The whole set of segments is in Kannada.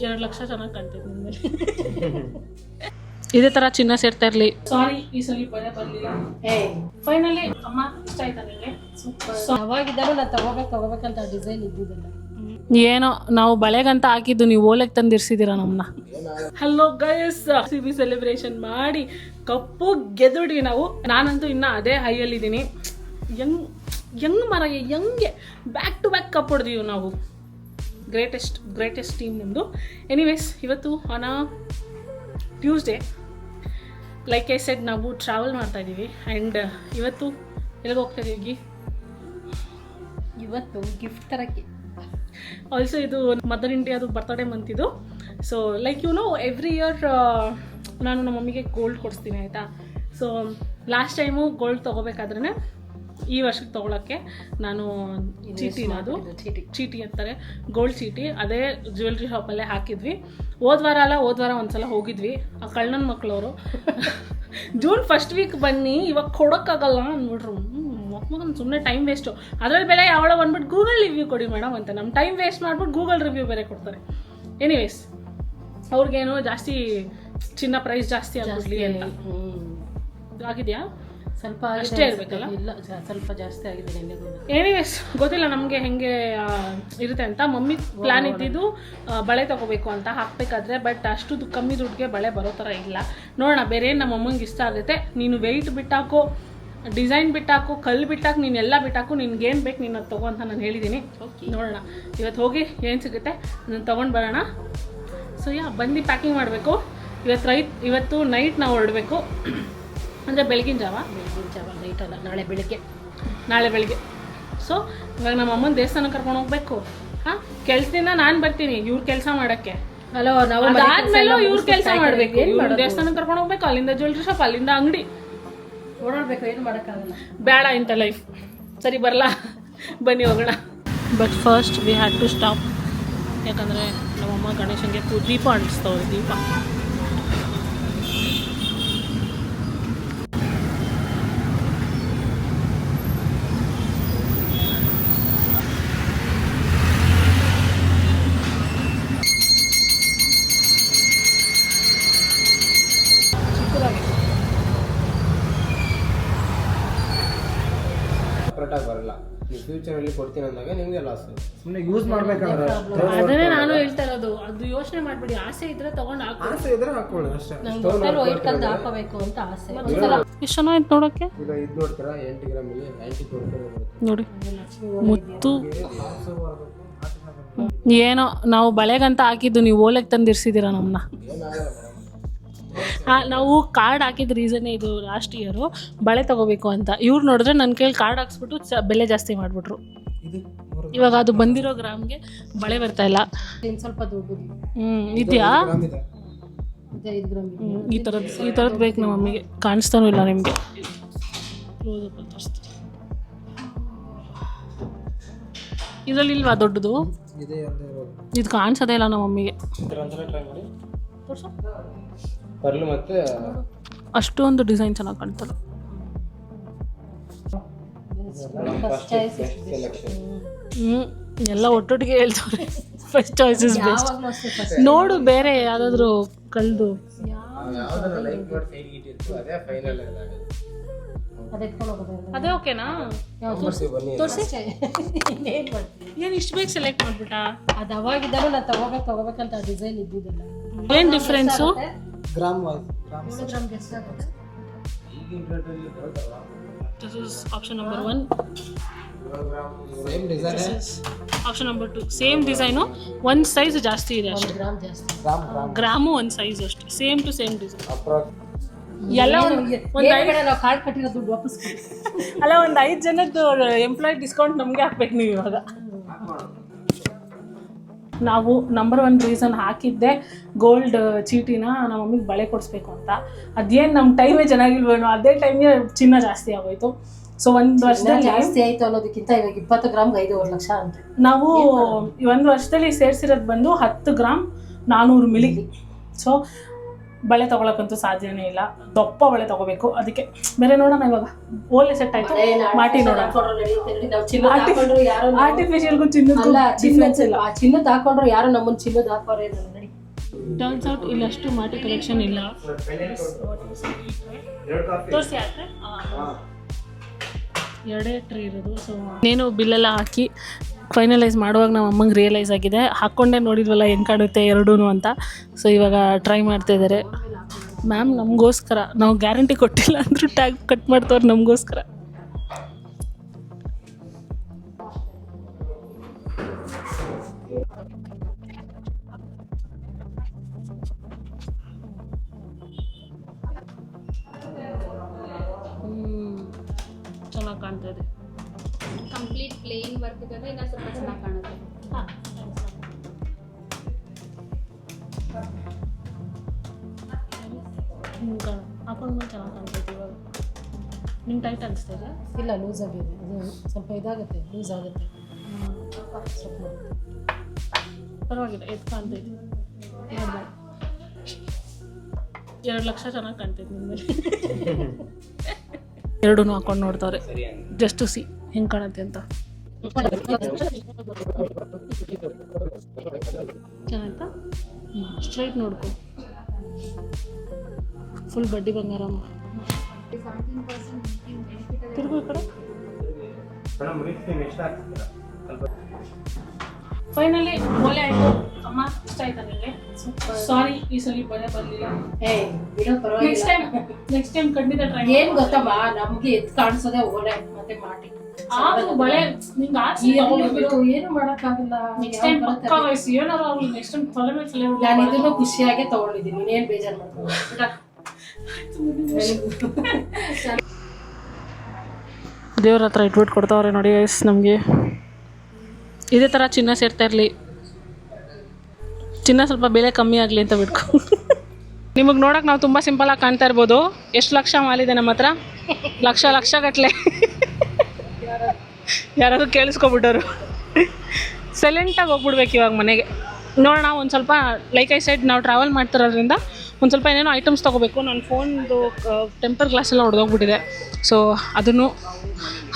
2 ಲಕ್ಷ ಚೆನ್ನಾಗಿ ಕಾಣ್ತಿದ್ದೆ ನಿಮ್ಮಲ್ಲಿ. ಇದೇ ಥರ ಚಿನ್ನ ಸೇರ್ತಾ ಇರಲಿ. ಸಾರಿ ಈ ಸಲ ಭಯ ಬರಲಿಲ್ಲ. ಫೈನಲಿ ಅಮ್ಮ ಇಷ್ಟ ಆಯ್ತಾ ನಿಮಗೆ? ಅವಾಗಿದ್ದರೂ ನಾನು ತಗೋಬೇಕಂತ ಡಿಸೈನ್ ಇದ್ದಿದ್ದಲ್ಲ. ಏನೋ ನಾವು ಬಳೆಗಂತ ಹಾಕಿದ್ದು, ನೀವು ಓಲೆಗೆ ತಂದಿರ್ಸಿದ್ದೀರ ನಮ್ಮನ್ನ. ಹಲೋ ಗೈಸ್, ಸಿಬಿ ಸೆಲೆಬ್ರೇಷನ್ ಮಾಡಿ ಕಪ್ಪು ಗೆದ್ದುಡಿ ನಾವು. ನಾನಂತೂ ಇನ್ನು ಅದೇ ಹೈಯಲ್ಲಿದ್ದೀನಿ. ಯಂಗ್ ಮರ ಯಂಗೆ ಬ್ಯಾಕ್ ಟು ಬ್ಯಾಕ್ ಕಪ್ ಹೊಡೆದೀವಿ ನಾವು. ಗ್ರೇಟೆಸ್ಟ್ ಟೀಮ್ ನಮ್ಮದು. ಎನಿವೇಸ್, ಇವತ್ತು on Tuesday like I said ನಾವು ಟ್ರಾವೆಲ್ ಮಾಡ್ತಾ ಇದ್ದೀವಿ. ಆ್ಯಂಡ್ ಇವತ್ತು ಎಲ್ಲಿಗೆ ಹೋಗ್ತಾ ಇದ್ದೀವಿ? ಇವತ್ತು ಗಿಫ್ಟ್ ತರಕ್ಕೆ. ಆಲ್ಸೋ ಇದು ಮದರ್ ಇಂಡಿಯಾದು ಬರ್ತಡೇ ಮಂತ್ ಇದು. So like you know every year ನಾನು ನಮ್ಮ ಮಮ್ಮಿಗೆ ಗೋಲ್ಡ್ ಕೊಡಿಸ್ತೀನಿ ಆಯಿತಾ. ಸೊ ಲಾಸ್ಟ್ ಟೈಮು ಗೋಲ್ಡ್ ತೊಗೋಬೇಕಾದ್ರೆ ಈ ವರ್ಷಕ್ಕೆ ತೊಗೊಳಕ್ಕೆ ನಾನು ಚೀಟಿ ಅಂತಾರೆ, ಗೋಲ್ಡ್ ಚೀಟಿ, ಅದೇ ಜ್ಯುವೆಲ್ರಿ ಶಾಪಲ್ಲೇ ಹಾಕಿದ್ವಿ. ಹೋದ ವಾರ ಒಂದ್ಸಲ ಹೋಗಿದ್ವಿ. ಆ ಕಳ್ಳನ ಮಕ್ಕಳವರು ಜೂನ್ ಫಸ್ಟ್ ವೀಕ್ ಬನ್ನಿ, ಇವಾಗ ಕೊಡೋಕ್ಕಾಗಲ್ಲ ಅಂದ್ಬಿಟ್ರು. ಮಕ್ಕಳು ಸುಮ್ಮನೆ ಟೈಮ್ ವೇಸ್ಟು. ಅದರಲ್ಲಿ ಬೆಲೆ ಯಾವಳ ಬಂದ್ಬಿಟ್ಟು ಗೂಗಲ್ ರಿವ್ಯೂ ಕೊಡಿ ಮೇಡಮ್ ಅಂತ. ನಮ್ಮ ಟೈಮ್ ವೇಸ್ಟ್ ಮಾಡ್ಬಿಟ್ಟು ಗೂಗಲ್ ರಿವ್ಯೂ ಬೇರೆ ಕೊಡ್ತಾರೆ. ಎನಿವೇಸ್, ಅವ್ರಿಗೇನು ಜಾಸ್ತಿ ಚಿನ್ನ ಪ್ರೈಸ್ ಜಾಸ್ತಿ ಆಗ್ಬಿಡ್ಲಿ ಅಂತ. ಆಗಿದೆಯಾ? ಸ್ವಲ್ಪ ಅಷ್ಟೇ ಇರಬೇಕಲ್ಲ? ಇಲ್ಲ, ಸ್ವಲ್ಪ ಜಾಸ್ತಿ ಆಗಿದೆ ನೆನ್ನೆಗೂ. ಎನಿವೇಸ್, ಗೊತ್ತಿಲ್ಲ ನಮಗೆ ಹೆಂಗೆ ಇರುತ್ತೆ ಅಂತ. ಮಮ್ಮಿ ಪ್ಲ್ಯಾನ್ ಇದ್ದಿದ್ದು ಬಳೆ ತೊಗೋಬೇಕು ಅಂತ ಹಾಕಬೇಕಾದ್ರೆ, ಬಟ್ ಅಷ್ಟು ಕಮ್ಮಿ ದುಡ್ಡಿಗೆ ಬಳೆ ಬರೋ ಥರ ಇಲ್ಲ. ನೋಡೋಣ, ಬೇರೆ ಏನು ನಮ್ಮ ಅಮ್ಮಂಗೆ ಇಷ್ಟ ಆಗುತ್ತೆ. ನೀನು ವೆಯ್ಟ್ ಬಿಟ್ಟಾಕೋ, ಡಿಸೈನ್ ಬಿಟ್ಟಾಕು, ಕಲ್ಲು ಬಿಟ್ಟಾಕು, ನೀನೆಲ್ಲ ಬಿಟ್ಟಾಕು, ನಿನ್ಗೇನು ಬೇಕು ನೀನು ಅದು ತೊಗೋ ಅಂತ ನಾನು ಹೇಳಿದ್ದೀನಿ. ನೋಡೋಣ ಇವತ್ತು ಹೋಗಿ ಏನು ಸಿಗುತ್ತೆ ನಾನು ತೊಗೊಂಡು ಬರೋಣ. ಸೊ ಬಂದು ಪ್ಯಾಕಿಂಗ್ ಮಾಡಬೇಕು. ಇವತ್ತು ನೈಟ್ ನಾವು ಹೊರಡಬೇಕು. ಅಂದರೆ ಬೆಳಗಿನ ಜಾವ ನೈಟ್ ಅಲ್ಲ, ನಾಳೆ ಬೆಳಿಗ್ಗೆ. ಸೊ ಇವಾಗ ನಮ್ಮ ಅಮ್ಮನ ದೇವಸ್ಥಾನಕ್ಕೆ ಕರ್ಕೊಂಡು ಹೋಗ್ಬೇಕು. ಹಾಂ, ಕೆಲಸದಿಂದ ನಾನು ಬರ್ತೀನಿ ಇವ್ರ ಕೆಲಸ ಮಾಡೋಕ್ಕೆ. ಅಲೋ, ನಾವು ಅದಾದ್ಮೇಲೆ ಇವ್ರ ಕೆಲಸ ಮಾಡಬೇಕು. ದೇವಸ್ಥಾನಕ್ಕೆ ಕರ್ಕೊಂಡು ಹೋಗ್ಬೇಕು, ಅಲ್ಲಿಂದ ಜ್ಯುವೆಲ್ರಿ ಶಾಪ್, ಅಲ್ಲಿಂದ ಅಂಗಡಿ ಓಡಾಡ್ಬೇಕು. ಏನು ಮಾಡೋಕ್ಕಾಗಲ್ಲ, ಬೇಡ ಇಂಥ ಲೈಫ್. ಸರಿ ಬರಲ್ಲ, ಬನ್ನಿ ಹೋಗೋಣ. But first we had to stop. ಯಾಕಂದರೆ ನಮ್ಮಮ್ಮ ಗಣೇಶನಿಗೆ ದೀಪ ಅಂಟಿಸ್ತವ್ರೆ. ದೀಪ ಬರಲ್ಲ. ನೀವು ಫ್ಯೂಚರಲ್ಲಿ ಕೊಡ್ತೀನಿ ಅಂದಾಗ ನಿಮಗೆ ಲಾಸ್. ಸುಮ್ಮನೆ ಯೂಸ್ ಮಾಡ್ಬೇಕಂದ್ರೆ ಅದನ್ನೇ ನಾನು ಹೇಳ್ತಾ ಇರೋದು. ಅದು ಯೋಚನೆ ಮಾಡ್ಬಿಡಿ. ಆಸೆ ಇದ್ರೆ ತಗೊಂಡು ಆಸೆ ಇದ್ರೆ ಹಾಕೊಳ್ಳಿ ಅಷ್ಟೇ. ವೈಟ್ ಕಲ್ದು ಹಾಕೋಬೇಕು ಅಂತ ಆಸೆ. ಎಷ್ಟು ಚೆನ್ನಾಗಿ ನೋಡೋಕ್ಕೆ. ಈಗ ಇದು ನೋಡ್ತೀರಾ 8 ಗ್ರಾಮಲ್ಲಿ 90 ಕೊಡ್ತಾರೆ ನೋಡಿ, ಮುತ್ತು. ಏನೋ ನಾವು ಬಳೆಗಂತ ಹಾಕಿದ್ದು, ನೀವು ಓಲೆಗೆ ತಂದಿರ್ಸಿದ್ದೀರ ನಮ್ಮನ್ನ. ನಾವು ಕಾರ್ಡ್ ಹಾಕಿದ ರೀಸನ್ನೇ ಇದು. ಲಾಸ್ಟ್ ಇಯರು ಬಳೆ ತೊಗೋಬೇಕು ಅಂತ ಇವ್ರು ನೋಡಿದ್ರೆ ನನ್ನ ಕೈಲಿ ಕಾರ್ಡ್ ಹಾಕ್ಸ್ಬಿಟ್ಟು ಬೆಲೆ ಜಾಸ್ತಿ ಮಾಡಿಬಿಟ್ರು. ಇವಾಗ ಅದು ಬಂದಿರೋ ಗ್ರಾಮ್ಗೆ ಬಳೆ ಬರ್ತಾ ಇಲ್ಲ. ಸ್ವಲ್ಪ ದೊಡ್ಡದು ಇದೆಯಾ? 5 ಗ್ರಾಮ್ ಈ ಥರದ್ದು ಬೇಕು ನಮ್ಮ ಮಮ್ಮಿಗೆ. ಕಾಣಿಸ್ತಾನೂ ಇಲ್ಲ ನಿಮಗೆ. ಇದರಲ್ಲಿ ಇಲ್ವಾ ದೊಡ್ಡದು? ಇದು ಕಾಣಿಸೋದೇ ಇಲ್ಲ ನಮ್ಮ ಮಮ್ಮಿಗೆ. ಪರ್ಲು ಮತ್ತೆ ಅಷ್ಟೊಂದು ಡಿಸೈನ್ ಚೆನ್ನಾಗಿ ಕಾಣ್ತಲ್ಲ. ಎಲ್ಲ ಒಟ್ಟೊಟ್ಟಿಗೆ ಹೇಳ್ತವ್ರೆ. First choice is best. ನೋಡು ಬೇರೆ ಯಾವುದಾದ್ರೂ ಕಲ್ದು. ಅದೇ ಓಕೆನಾ? ಏನು ಇಷ್ಟು ಬೇಗ ಸೆಲೆಕ್ಟ್ ಮಾಡ್ಬಿಟ್ಟಾ? ಅದು ಅವಾಗಿದ್ದರೂ ನಾನು ತಗೋಬೇಕಂತ ಡಿಸೈನ್ ಇದ್ದಿದ್ದಲ್ಲ. ಏನು difference? Gram This is option number 1. Same design. Option number 2 same design, ಒಂದು ಸೈಜ್ ಜಾಸ್ತಿ ಇದೆ ಅಷ್ಟೇ. ಗ್ರಾಮು ಒಂದು ಸೈಜ್ ಅಷ್ಟೇ. Same to same design. ಎಲ್ಲ ನಾವು ಕಾರ್ಡ್ ಕಟ್ಟಿರೋ ದುಡ್ಡು ವಾಪಸ್ ಅಲ್ಲ, ಒಂದು 5 ಜನದ್ದು ಎಂಪ್ಲಾಯ್ ಡಿಸ್ಕೌಂಟ್ ನಮಗೆ ಹಾಕ್ಬೇಕು ನೀವು ಇವಾಗ. ನಾವು ನಂಬರ್ 1 ರೀಸನ್ ಹಾಕಿದ್ದೆ ಗೋಲ್ಡ್ ಚೀಟಿನ ನಮ್ಮ ಮಮ್ಮಿಗೆ ಬಳೆ ಕೊಡಿಸ್ಬೇಕು ಅಂತ. ಅದೇನು ನಮ್ಮ ಟೈಮೇ ಚೆನ್ನಾಗಿಲ್ವೇನೋ, ಅದೇ ಟೈಮ್ಗೆ ಚಿನ್ನ ಜಾಸ್ತಿ ಆಗೋಯ್ತು. ಸೊ ಒಂದು ವರ್ಷದಲ್ಲಿ ಜಾಸ್ತಿ ಆಯಿತು ಅನ್ನೋದಕ್ಕಿಂತ ಇವಾಗ 20 ಗ್ರಾಮ್ಗೆ 5 ಲಕ್ಷ ಅಂತ. ನಾವು 1 ವರ್ಷದಲ್ಲಿ ಸೇರಿಸಿರೋದು ಬಂದು 10 ಗ್ರಾಮ್ 400 ಮಿಲಿ. ಸೊ ಬಳೆ ತೊಗೊಳಕ್ಕಂತೂ ಸಾಧ್ಯನೇ ಇಲ್ಲ, ದಪ್ಪ ಬಳೆ ತೊಗೋಬೇಕು. ಅದಕ್ಕೆ ಬೇರೆ ನೋಡೋಣ ಇವಾಗ. ಓಲೆ ಸೆಟ್ ಆಯ್ತು, ಮಾಟಿ ನೋಡೋಣ. ಆರ್ಟಿಫಿಷಿಯಲ್ಗೂ ಚಿನ್ನದಕ್ಕೂ ಡಿಫ್ರೆನ್ಸ್ ಇಲ್ಲ. ಚಿನ್ನದ ಹಾಕೊಂಡ್ರು ಯಾರು ನಮ್ಮನ್ನ ಚಿನ್ನದ ಹಾಕೋರೇ ಇಲ್ಲ ನೋಡಿ. ಟರ್ನ್ಸ್ ಔಟ್ ಇಲ್ಲಷ್ಟು ಮಾಟಿ ಕಲೆಕ್ಷನ್ ಇಲ್ಲ. ತೋರಿಸಿ ಆದರೆ ಎರಡೇ ಟ್ರೀ ಇರೋದು. ಸೊ ಏನು ಬಿಲ್ಲೆಲ್ಲ ಹಾಕಿ ಫೈನಲೈಸ್ ಮಾಡುವಾಗ ನಮ್ಮ ಅಮ್ಮಂಗೆ ರಿಯಲೈಸ್ ಆಗಿದೆ, ಹಾಕ್ಕೊಂಡೇ ನೋಡಿದ್ವಲ್ಲ ಹೆಂಗೆ ಕಾಣುತ್ತೆ ಎರಡೂ ಅಂತ. ಸೊ ಇವಾಗ ಟ್ರೈ ಮಾಡ್ತಾಯಿದ್ದಾರೆ ಮ್ಯಾಮ್ ನಮಗೋಸ್ಕರ. ನಾವು ಗ್ಯಾರಂಟಿ ಕೊಟ್ಟಿಲ್ಲ ಅಂದರೂ ಟ್ಯಾಗ್ ಕಟ್ ಮಾಡ್ತವ್ರು ನಮಗೋಸ್ಕರ. ಚೆನ್ನಾಗಿ ಕಾಣ್ತಾ ಇದೆ. ಕಂಪ್ಲೀಟ್ ಪ್ಲೇನ್ ವರ್ಕ್ ಇದ್ರೆ ಇನ್ನೂ ಸ್ವಲ್ಪ ಚೆನ್ನಾಗಿ ಕಾಣುತ್ತೆ. ಹಾಕೊಂಡ್ಮೇಲೆ ಚೆನ್ನಾಗಿ ಕಾಣ್ತೈತೆ. ಇವಾಗ ನಿಮ್ಗೆ ಟೈಟ್ ಅನಿಸ್ತಾ ಇದೆ? ಇಲ್ಲ, ಲೂಸ್ ಆಗಿದೆ. ಅದು ಸ್ವಲ್ಪ ಇದಾಗುತ್ತೆ, ಲೂಸ್ ಆಗುತ್ತೆ. ಸ್ವಲ್ಪ ಪರವಾಗಿಲ್ಲ, ಎದ್ದು ಕಾಣ್ತೈತಿ. 2 ಲಕ್ಷ ಚೆನ್ನಾಗಿ ಕಾಣ್ತೈತಿ ನಿಮ್ಮಲ್ಲಿ. ಎರಡೂ ಹಾಕೊಂಡು ನೋಡ್ತಾವ್ರೆ ಜಸ್ಟ್ ಟು ಸಿ ಹೆಂಗೆ ಕಾಣುತ್ತೆ ಅಂತ. ಚೆನ್ನಾಯ್ತಾ? ಸ್ಟ್ರೈಟ್ ನೋಡ್ಕೊ, ಫುಲ್ ಬಡ್ಡಿ ಬಂಗಾರಮ್ಮ. ತಿರುಗು ಈ ಕಡೆ. ಫೈನಲಿ ಓಲೆ ಆಯಿತು. ಅಮ್ಮ ಇಷ್ಟ ಆಯ್ತಾ ನಿಮಗೆ? ಸಾರಿ ಈ ಸಲ ಬಳೆ ಬರಲಿಲ್ಲ. ನೆಕ್ಸ್ಟ್ ಟೈಮ್ ಖಂಡಿತ ಟ್ರೈ. ಏನ್ ಗೊತ್ತಮ್ಮ, ನಮ್ಗೆ ಎದ್ದು ಕಾಣಿಸೋದೆ ಓಲೆ ಮತ್ತೆ ಮಾಟಿ. ಬಳೆ ನಿಂಗೆ ಏನು ಮಾಡಕ್ಕಾಗಲ್ಲ. ನೆಕ್ಸ್ಟ್ ಟೈಮ್ ಪಕ್ಕಾ ವಯಸ್ಸು ಏನಾರು ಅವ್ರು ನೆಕ್ಸ್ಟ್ ಟೈಮ್ ತಲೆ ಮೇಲೆ ತಲೆ. ನಾನು ಇದನ್ನು ಖುಷಿಯಾಗೆ ತಗೊಂಡಿದ್ದೀನಿ, ನೀನೇನು ಬೇಜಾರು ಮಾಡ್ಕೊಂಡು. ದೇವ್ರ ಹತ್ರ ಇಟ್ಬಿಟ್ಟು ಕೊಡ್ತಾವ್ರೆ ನೋಡಿ ಗೈಸ್. ನಮಗೆ ಇದೇ ಥರ ಚಿನ್ನ ಸೇರ್ತಾ ಇರಲಿ, ಚಿನ್ನ ಸ್ವಲ್ಪ ಬೆಲೆ ಕಮ್ಮಿ ಆಗಲಿ ಅಂತ ಬಿಟ್ಕೊ. ನಿಮಗೆ ನೋಡೋಕೆ ನಾವು ತುಂಬ ಸಿಂಪಲಾಗಿ ಕಾಣ್ತಾ ಇರ್ಬೋದು. ಎಷ್ಟು ಲಕ್ಷ ಮಾಲಿದೆ ನಮ್ಮ ಹತ್ರ, ಲಕ್ಷ ಗಟ್ಟಲೆ. ಯಾರಾದರೂ ಕೇಳಿಸ್ಕೊಬಿಟ್ಟರು. ಸೈಲೆಂಟಾಗಿ ಹೋಗ್ಬಿಡ್ಬೇಕು ಇವಾಗ ಮನೆಗೆ. ನೋಡೋಣ ಒಂದು ಸ್ವಲ್ಪ ಲೈಕ್ ಐ ಸೈಡ್ ನಾವು ಟ್ರಾವೆಲ್ ಮಾಡ್ತಿರೋದ್ರಿಂದ ಒಂದು ಸ್ವಲ್ಪ ಏನೇನೋ ಐಟಮ್ಸ್ ತೊಗೋಬೇಕು. ನನ್ನ ಫೋನ್ದು ಟೆಂಪರ್ ಗ್ಲಾಸ್ ಎಲ್ಲ ಹೊಡೆದೋಗ್ಬಿಟ್ಟಿದೆ. ಸೊ ಅದನ್ನು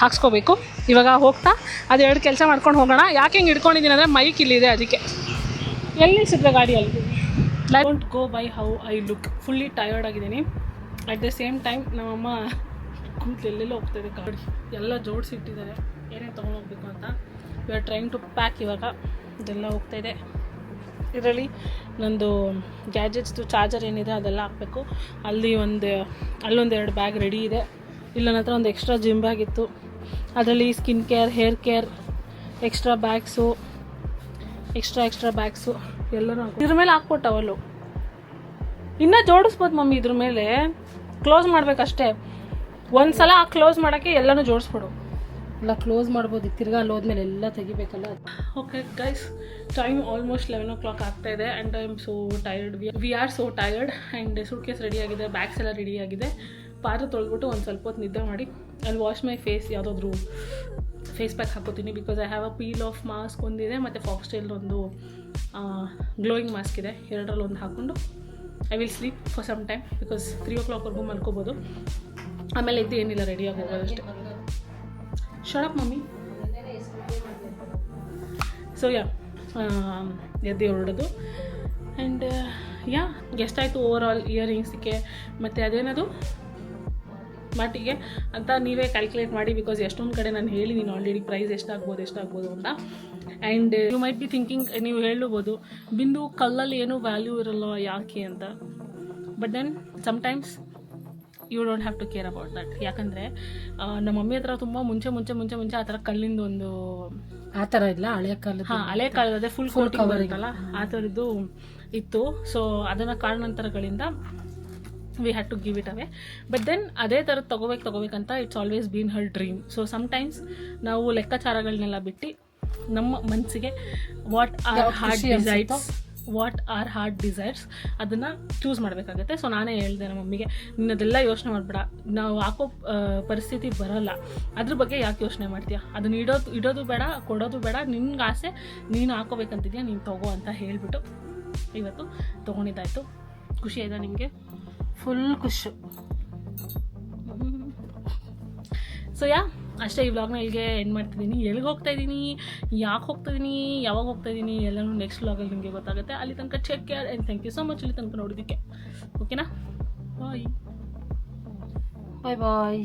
ಹಾಕ್ಸ್ಕೋಬೇಕು. ಇವಾಗ ಹೋಗ್ತಾ ಅದು 2 ಕೆಲಸ ಮಾಡ್ಕೊಂಡು ಹೋಗೋಣ. ಯಾಕೆ ಹಿಂಗೆ ಹಿಡ್ಕೊಂಡಿದ್ದೀನಿ ಅಂದರೆ ಮೈಕ್ ಇಲ್ಲಿದೆ, ಅದಕ್ಕೆ. ಎಲ್ಲಿ ನಿಲ್ಸಿದ್ರೆ ಗಾಡಿಯಲ್ಲಿ? Don't go by how I look. Fully tired ಆಗಿದ್ದೀನಿ. ಅಟ್ ದ ಸೇಮ್ ಟೈಮ್ ನಮ್ಮಮ್ಮ ಕೂತು ಎಲ್ಲೆಲ್ಲೋ ಹೋಗ್ತಾಯಿದೆ. ಗಾಡಿ ಎಲ್ಲ ಜೋಡಿಸಿಟ್ಟಿದ್ದಾರೆ ಏನೇನು ತೊಗೊಂಡೋಗ್ಬೇಕು ಅಂತ. We are trying to pack. ಇವಾಗ ಇದೆಲ್ಲ ಹೋಗ್ತಾಯಿದೆ. ಇದರಲ್ಲಿ ನಂದು ಗ್ಯಾಜೆಟ್ಸ್ದು ಚಾರ್ಜರ್ ಏನಿದೆ ಅದೆಲ್ಲ ಹಾಕಬೇಕು. ಅಲ್ಲೊಂದು 2 ಬ್ಯಾಗ್ ರೆಡಿ ಇದೆ. ಇಲ್ಲ ನನ್ನ ಹತ್ರ ಒಂದು ಎಕ್ಸ್ಟ್ರಾ ಜಿಮ್ ಬ್ಯಾಗ್ ಇತ್ತು, ಅದರಲ್ಲಿ skin care, hair care, extra bags ಎಲ್ಲನೂ ಇದ್ರ ಮೇಲೆ ಹಾಕ್ಕೊಟ್ಟವಲ್ಲು. ಇನ್ನೂ ಜೋಡಿಸ್ಬೋದು ಮಮ್ಮಿ, ಇದ್ರ ಮೇಲೆ ಕ್ಲೋಸ್ ಮಾಡಬೇಕಷ್ಟೇ. ಒಂದು ಸಲ ಕ್ಲೋಸ್ ಮಾಡೋಕ್ಕೆ ಎಲ್ಲನೂ ಜೋಡಿಸ್ಬಿಡು. ಎಲ್ಲ ಕ್ಲೋಸ್ ಮಾಡ್ಬೋದು, ತಿರ್ಗಾ ಅಲ್ಲಿ ಹೋದ್ಮೇಲೆ ಎಲ್ಲ ತೆಗಿಬೇಕಲ್ಲ. Okay guys, time almost 11 o'clock ಆಗ್ತಾ ಇದೆ and I am so tired. We are so tired. And suitcase ರೆಡಿಯಾಗಿದೆ, ಬ್ಯಾಗ್ಸ್ ಎಲ್ಲ ರೆಡಿಯಾಗಿದೆ. ಪಾತ್ರೆ ತೊಳೆದ್ಬಿಟ್ಟು ಒಂದು ಸ್ವಲ್ಪ ಹೊತ್ತು ನಿದ್ದೆ ಮಾಡಿ ಅಲ್ಲಿ ವಾಶ್ ಮೈ ಫೇಸ್, ಯಾವುದಾದ್ರೂ ಫೇಸ್ ಪ್ಯಾಕ್ ಹಾಕೋತೀನಿ. Because I have a peel off mask ಒಂದಿದೆ ಮತ್ತು ಫಾಕ್ಸ್ಟೈಲ್ ಒಂದು ಗ್ಲೋಯಿಂಗ್ ಮಾಸ್ಕ್ ಇದೆ. 2ರಲ್ಲಿ ಒಂದು ಹಾಕ್ಕೊಂಡು I will sleep for some time. Because 3 o'clockವರೆಗೂ ಮಲ್ಕೋಬೋದು. ಆಮೇಲೆ ಇದ್ದು ಏನಿಲ್ಲ, ರೆಡಿಯಾಗಿ ಹೋಗೋದಷ್ಟೇ. Shut up mummy. ಸೊ ಎದ್ದು ಹೊರಡೋದು. ಆ್ಯಂಡ್ ಎಷ್ಟಾಯಿತು ಓವರ್ ಆಲ್ ಇಯರಿಂಗ್ಸ್ಗೆ ಮತ್ತು ಅದೇನದು ಮಾಟಿಗೆ ಅಂತ ನೀವೇ ಕ್ಯಾಲ್ಕುಲೇಟ್ ಮಾಡಿ. ಬಿಕಾಸ್ ಎಷ್ಟೊಂದು ಕಡೆ ನಾನು ಹೇಳಿದ್ದೀನಿ ಆಲ್ರೆಡಿ ಪ್ರೈಸ್ ಎಷ್ಟಾಗ್ಬೋದು ಅಂತ. And you might be thinking, ನೀವು ಹೇಳ್ಬೋದು ಬಿಂದು ಕಲ್ಲಲ್ಲಿ ಏನೂ ವ್ಯಾಲ್ಯೂ ಇರಲ್ಲ ಯಾಕೆ ಅಂತ. But then sometimes you don't have to care about that. ಯಾಕಂದರೆ ನಮ್ಮ ಮಮ್ಮಿ ಹತ್ರ ತುಂಬ ಮುಂಚೆ ಆ ಥರ ಕಲ್ಲಿಂದು ಒಂದು ಆ ಥರ ಇಲ್ಲ, ಹಳೆ ಕಾಲದ ಫುಲ್ ಕೋಟಿಂಗ್ ಬರುತ್ತಲ್ಲ ಆ ಥರದ್ದು ಇತ್ತು. ಸೊ ಅದನ್ನು ಕಾರಣಾಂತರಗಳಿಂದ we had to give it away. But then ಅದೇ ಥರದ್ದು ತೊಗೋಬೇಕಂತ it's always been her dream. So sometimes ನಾವು ಲೆಕ್ಕಾಚಾರಗಳನ್ನೆಲ್ಲ ಬಿಟ್ಟು ನಮ್ಮ ಮನಸ್ಸಿಗೆ ವಾಟ್ ಆರ್ ಹಾರ್ಟ್ ಡಿಸೈರ್ಸ್ ಅದನ್ನು ಚೂಸ್ ಮಾಡಬೇಕಾಗತ್ತೆ. ಸೊ ನಾನೇ ಹೇಳಿದೆ ನಮ್ಮ ಮಮ್ಮಿಗೆ, ನಿನ್ನದೆಲ್ಲ ಯೋಚನೆ ಮಾಡಬೇಡ, ನಾವು ಹಾಕೋ ಪರಿಸ್ಥಿತಿ ಬರೋಲ್ಲ, ಅದ್ರ ಬಗ್ಗೆ ಯಾಕೆ ಯೋಚನೆ ಮಾಡ್ತೀಯಾ, ಅದನ್ನು ಇಡೋದು ಬೇಡ, ಕೊಡೋದು ಬೇಡ, ನಿನ್ಗೆ ಆಸೆ ನೀನು ಹಾಕೋಬೇಕಂತಿದ್ಯಾ, ನೀನು ತಗೋ ಅಂತ ಹೇಳಿಬಿಟ್ಟು ಇವತ್ತು ತೊಗೊಂಡಿದ್ದಾಯಿತು. ಖುಷಿ ಆಯ್ತಾ ನಿಮಗೆ? ಫುಲ್ ಖುಷು. ಸೊ ಅಷ್ಟೇ, ಈ ವ್ಲಾಗ್ನ ಇಲ್ಲಿಗೆ ಎಂಡ್ ಮಾಡ್ತಿದ್ದೀನಿ. ಎಲ್ಲಿಗೆ ಹೋಗ್ತಾ ಇದ್ದೀನಿ, ಯಾಕೆ ಹೋಗ್ತಾ ಇದ್ದೀನಿ, ಯಾವಾಗ ಹೋಗ್ತಾ ಇದ್ದೀನಿ ಎಲ್ಲನೂ ನೆಕ್ಸ್ಟ್ ವ್ಲಾಗಲ್ಲಿ ನಿಮಗೆ ಗೊತ್ತಾಗುತ್ತೆ. ಅಲ್ಲಿ ತನಕ take care and thank you so much ಇಲ್ಲಿ ತನಕ ನೋಡೋದಕ್ಕೆ. ಓಕೆನಾ? ಬಾಯ್ ಬಾಯ್.